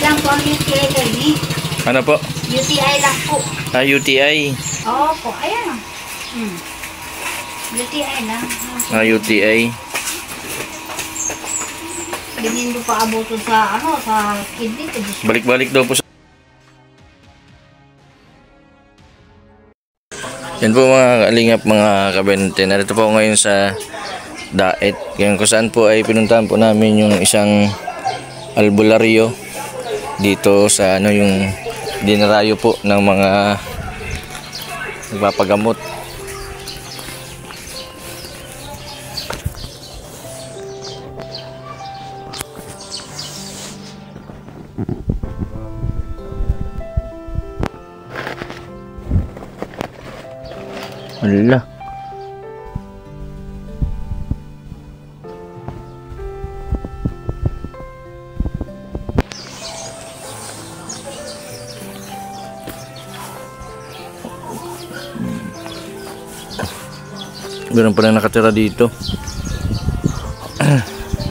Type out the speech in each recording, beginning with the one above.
lang po ang UTI kayo, Ano po? UTI lang po. UTI. Oo po, ayan. UTI lang. UTI. Ganyan po pa abuto sa, sa kidney. Balik-balik daw po sa... Yan po mga kalingap, mga kabente. Narito po ako ngayon sa Daet. Kung saan po ay pinuntahan po namin yung isang albularyo dito sa yung dinarayo po ng mga nagpapagamot. Wala. Meron pa lang nakatira dito.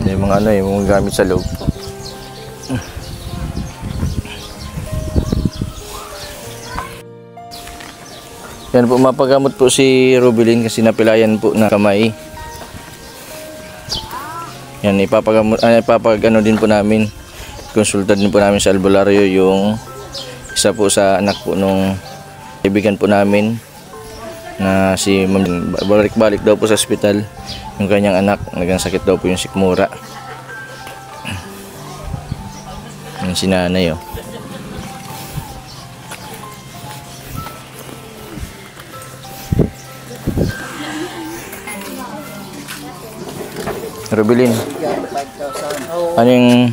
May mga yung mga gamit sa loob. Yan po, mapagamot po si Rubilin kasi napilayan po na kamay. Yan, ipapagano din po namin. Konsulta din po namin sa albularyo yung isa po sa anak po nung kaibigan po namin na si balik-balik daw po sa ospital yung kanyang anak. Nagang sakit daw po yung sikmura. Yung si nanay Rubilin, ano yung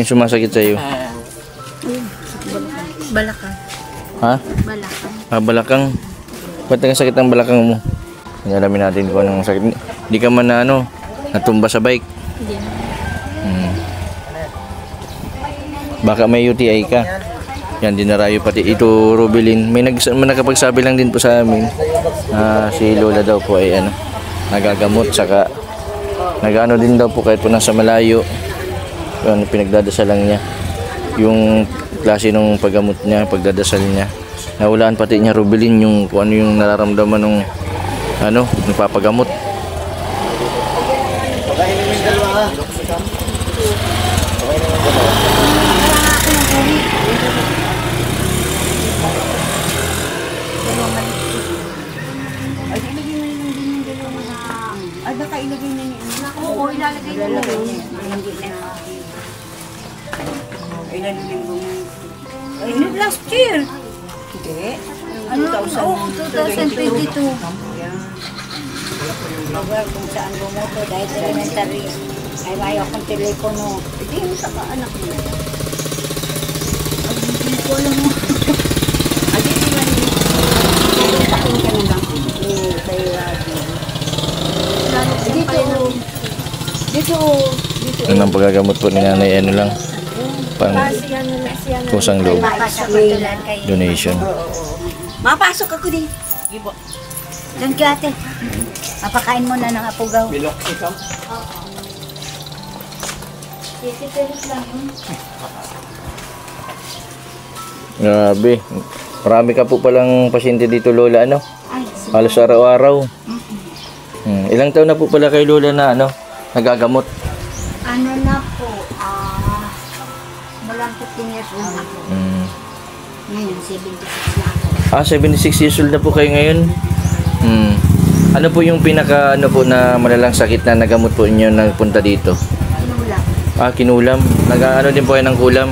sumasakit sa iyo? Balakang. Ha? Balakang. Balakang. Ba't sakit ang balakang mo? Alamin natin kung anong sakit. Hindi ka man na natumba sa bike? Hindi. Baka may UTI ka. Yan, dinarayo pati ito, Rubilin. May nakapagsabi lang din po sa amin si Lola daw po ay nagagamot, saka nagano din daw po kahit po nasa malayo. Pinagdadasal lang niya yung klase ng paggamot niya, pagdadasal niya. Nawalaan pati niya, Rubilin, yung kung ano yung nararamdaman ng nagpapagamot. Ay, baka ilagay na niya. Oo, ilalagay na lang. Ay, last year. Hindi. Ano? 2022. Kung saan bumoto dahil elementary. Ay, ayaw kong telepono. Hindi mo sa kaanak mo. Hindi ko alam mo. Ay, hindi nga niyo. Takin ka na lang. Kay Radio. Dito. Ang pagagamot po ni nanay, lang. Pang kusang loob. Donation. Mapasok ako din. Doon ka ate. Mapakain mo na ng apugaw. Bilok ikaw? Grabe. Marami ka po palang pasyente dito, Lola, halos araw-araw. Ilang taon na po pala kay Lola na nagagamot? Ano na po, mulang 15 years old ako. Ngayon, 76 na ako. 76 years old na po kayo ngayon? Ano po yung pinaka na malalang sakit na nagamot po inyo nagpunta dito? Kinulam. Kinulam. Din po kayo ng kulam?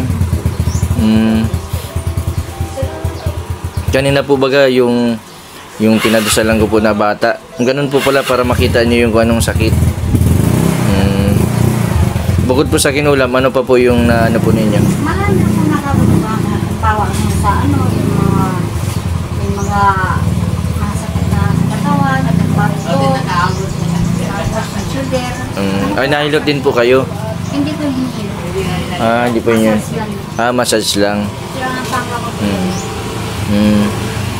Kanina po baga yung tinadasalan ko po na bata. Ganun po pala para makita niyo yung kung anong sakit. Bukod po sa kinulam, ano pa po yung po ninyo? Mahal na po nakapagpawa sa yung mga sakit na katawan, shoulder. Ay, nahilot din po kayo? Hindi po hindi. Hindi po yun. Massage lang.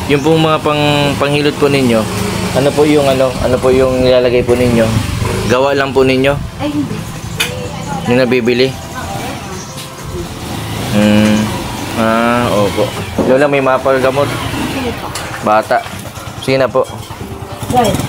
Yung pong mga panghilot po ninyo, ano po yung nilalagay po ninyo? Gawa lang po ninyo? Ay, hindi. Yung nabibili? Opo. Lola, may mapal gamot. Sige po. Bata. Sige na po. Guys.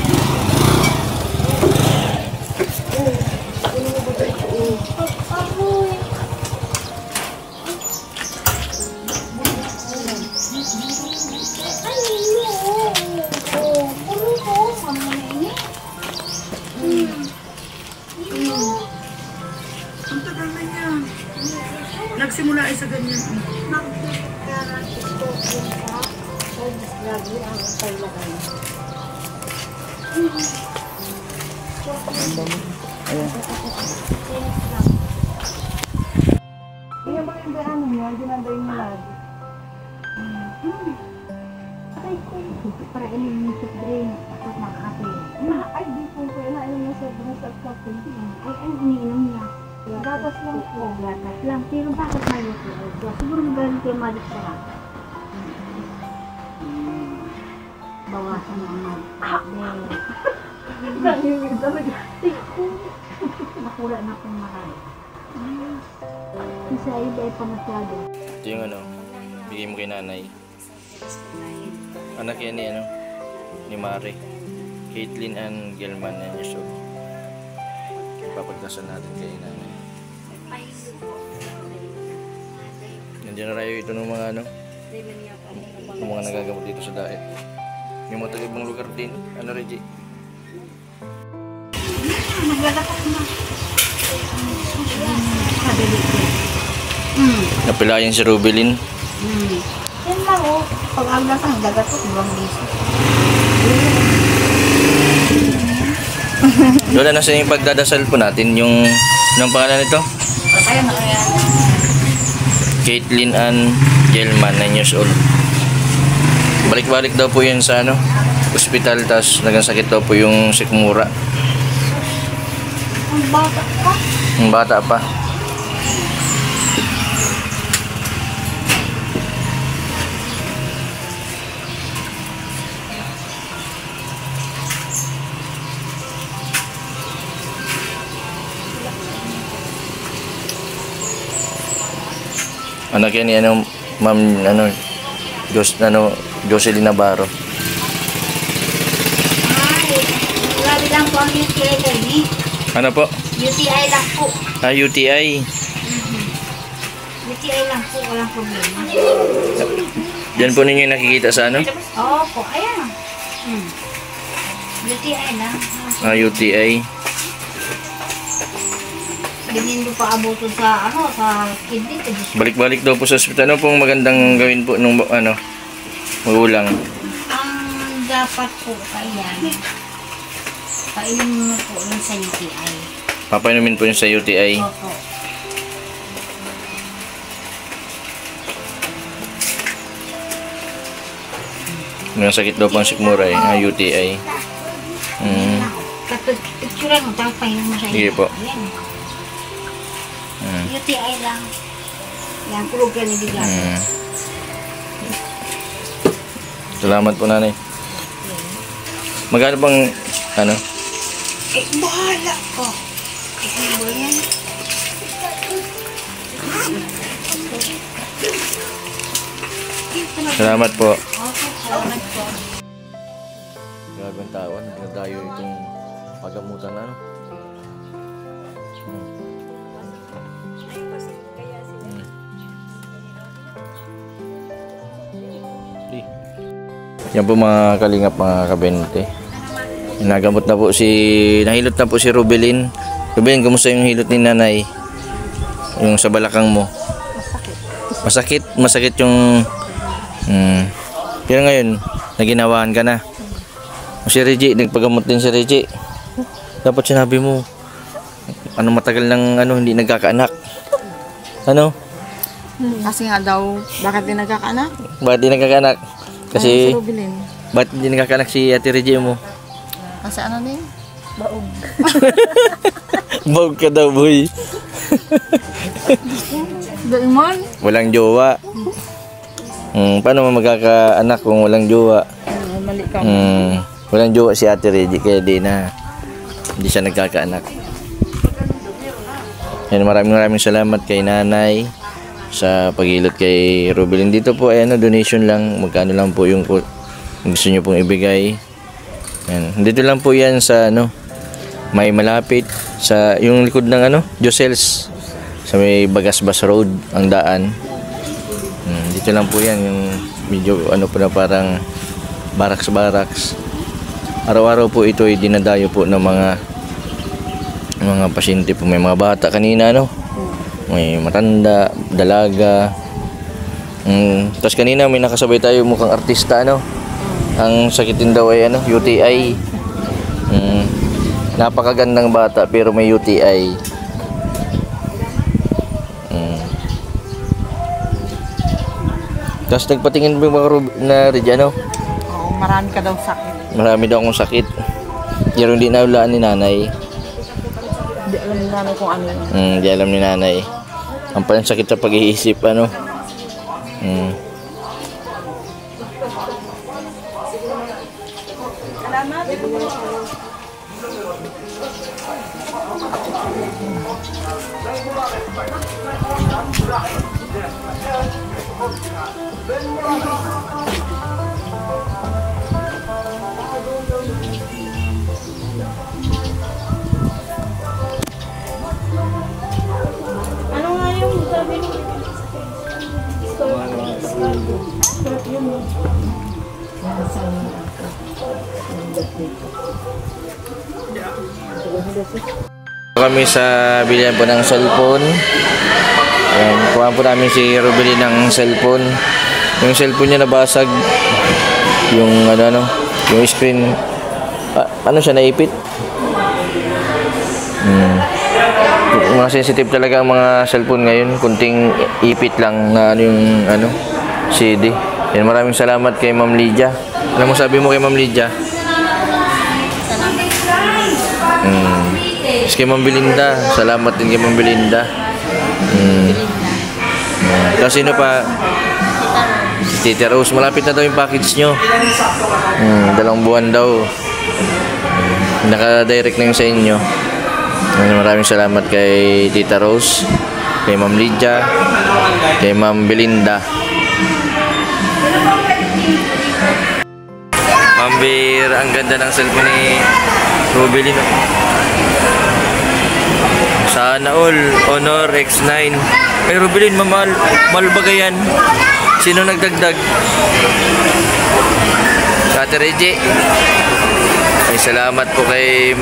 Ang tagal na niya. Nagsimula ay sa ganyan. Kaya ba yung ano niya, ginanday niya lagi. Para ilim yung soft drink at makakape. Ay, di po ko ilim yung soft drink at kape. Ay, ano iniinom niya? Gatas lang po. Gatas lang. Pero bakit mayo po? Siguro magaling kayo malit pa lang. Bawasan mo ang malit. Nakula na pong marami. Isa iba ay pamasyado. Ito yung ano, bigay mo kay nanay. Anak yan ni Mare. Caitlin and Gelman na years old. Papagdasan natin kay nanay. Nandiyan na rayo ito ng mga ng mga nagagamot dito sa daet. Yung mga taga-ibang lugar din. Ano, Reggie? Naglalakad na. Napilayan si Rubilin. Yan lang o. Pag aglas ang dagat ko, ibang biso. Lola, nasa yung pagdadasal po natin, yung anong pangalan nito? Kaya na kaya. Caitlin and Gelman, 9 years old. Balik-balik daw po yun sa ospital, tapos nagsakit daw po yung sikmura. Ang bata ka. Ang bata pa. Anak yan ni Ma'am Jocelyn Navarro. Ay, grabe lang po ang UTI kayo. Ano po? UTI lang po. UTI. UTI lang po, walang problema. Diyan po ninyo nakikita sa ano? Oo po, ayan. UTI lang. UTI. Ganyan do pa abuto sa sa kidney. Balik-balik daw po sa ospital. Ano pong magandang gawin po nung magulang? Ang dapat po kaya, painom mo po nun sa UTI. Papainumin po yun sa UTI. Opo. May sakit daw pang sikmura UTI. Picturean mo, tapos painom mo sa Sige po. Ayan. UTI lang. Yan, kulog ka nibigyan. Salamat po, nanay. Magkano bang Bahala ko. Ano ba yan? Salamat po. Okay, salamat po. Grabe ang tao, nagdadayo itong pagamutan na. Yan po mga kalingap, mga kabente. Nagamot na po nahilot na po si Rubilin. Rubilin, kumusta yung hilot ni nanay? Yung sa balakang mo? Masakit. Masakit yung... Pero ngayon, naginawaan ka na. Si Reggie, nagpagamot din si Reggie. Dapat sinabi mo, matagal nang hindi nagkakaanak. Ano? Kasi nga daw, bakit di nagkakaanak? Bakit di nagkakaanak? Kasi, Si Rubilin. bakit di nagkakaanak si Ate Reggie mo? Kasi ano din? Baog. Bawag ka daw, boy. Daimon? Walang jowa. Paano mo magkakaanak kung walang jowa? Mali ka. Walang jowa si Ate Reggie, kaya hindi siya nagkakaanak. Yan, maraming salamat kay nanay. sa pag-ilot kay Rubilin. Dito po ay donation lang, magkano lang po yung gusto nyo pong ibigay. Yan. Dito lang po yan sa may malapit sa yung likod ng Josel's, sa may Bagasbas Road ang daan. Dito lang po yan, yung medyo na parang baraks. Araw-araw po ito ay dinadayo po ng mga pasyente po. May mga bata kanina, may matanda, dalaga. Tapos kanina may nakasabay tayo mukhang artista, ang sakitin daw ay UTI. Napakagandang bata pero may UTI. Tapos nagpatingin mo na Reggiano? Oo, marami ka daw sakit. Marami daw akong sakit. Pero hindi naulaan ni nanay. Hindi alam ni nanay kung ano yun. Hindi alam ni nanay. Ang palang sakit sa pag-iisip, Ano nga yung sabi mo? Kami sa bilihan po ng cellphone. Ayan, kuha po namin si Rubilin ng cellphone. Yung cellphone niya nabasag. Yung yung screen siya naipit. Mga sensitive talaga ang mga cellphone ngayon. Kunting ipit lang na yung CD. Yan, maraming salamat kay Ma'am Lydia. Ano mo sabi mo kay Ma'am Lydia? Kay Ma'am Belinda, salamat din kay Ma'am Belinda. Kasi sino pa? Tita Rose, malapit na daw yung package nyo. 2 buwan daw. Naka-direct na yung sa inyo. Maraming salamat kay Tita Rose, kay Ma'am Lydia, kay Ma'am Belinda. Ma'am Bir, ang ganda ng cellphone ni Rubilin. Sana all, Honor X9. Ay Rubilin, mahal ba yan? Sino nagdagdag? Ate Reggie. Ay salamat po kay...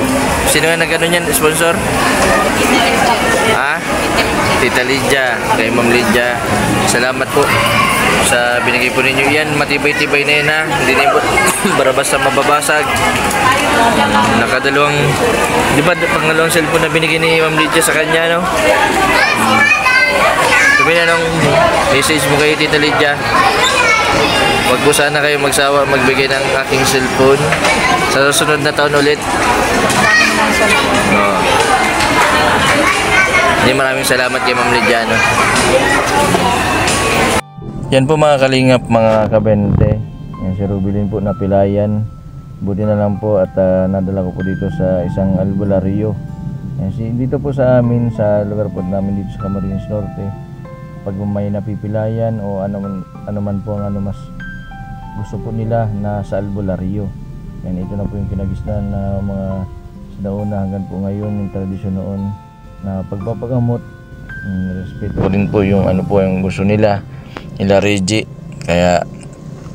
Sino nga nag-ano niyan, sponsor? Tita Lydia, kay Ma'am Lydia. Salamat po sa binigay po ninyo. Yan, matibay-tibay na yan Hindi na basta mababasag. Nakadalawang, di ba pangalawang cellphone na binigay ni Ma'am Lydia sa kanya, Sabi na message mo kay Tita Lydia. Huwag po sana kayo magsawa magbigay ng aking cellphone sa susunod na taon ulit. Maraming salamat kay Ma'am Lydia. Yan po mga kalingap, mga kabente. Yan si Rubilin po napilayan. Buti na lang po at nadala ko po dito sa isang albularyo. Yan, dito po sa amin, sa lugar po namin dito sa Camarines Norte. Pag may napipilayan o ano man po ang mas gusto po nila na sa albularyo. Yan, ito na po yung kinagisnan na mga sinauna hanggang po ngayon, yung tradisyon noon na pagpapagamot. Respeto din po yung yung gusto nila Reggie. Kaya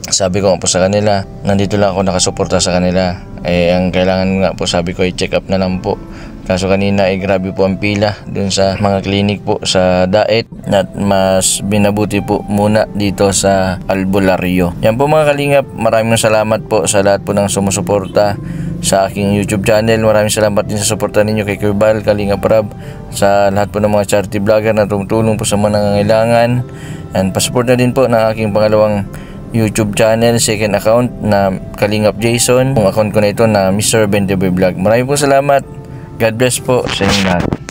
sabi ko po sa kanila, nandito lang ako nakasuporta sa kanila. Ang kailangan nga po sabi ko ay check up na lang po. Kaso kanina grabe po ang pila dun sa mga clinic po sa Daet, at mas binabuti po muna dito sa albularyo. Yan po mga kalingap, maraming salamat po sa lahat po ng sumusuporta sa aking YouTube channel. Maraming salamat din sa suporta ninyo kay Kurbal, Kalingap Rab, sa lahat po ng mga charity vlogger na tumutulong po sa mga nangangailangan. And pasupport na din po ng aking pangalawang YouTube channel, second account na Kalingap Jason. Ang account ko na ito na Mr. Bente Boy Vlog. Maraming po salamat. God bless po sa inyo lahat.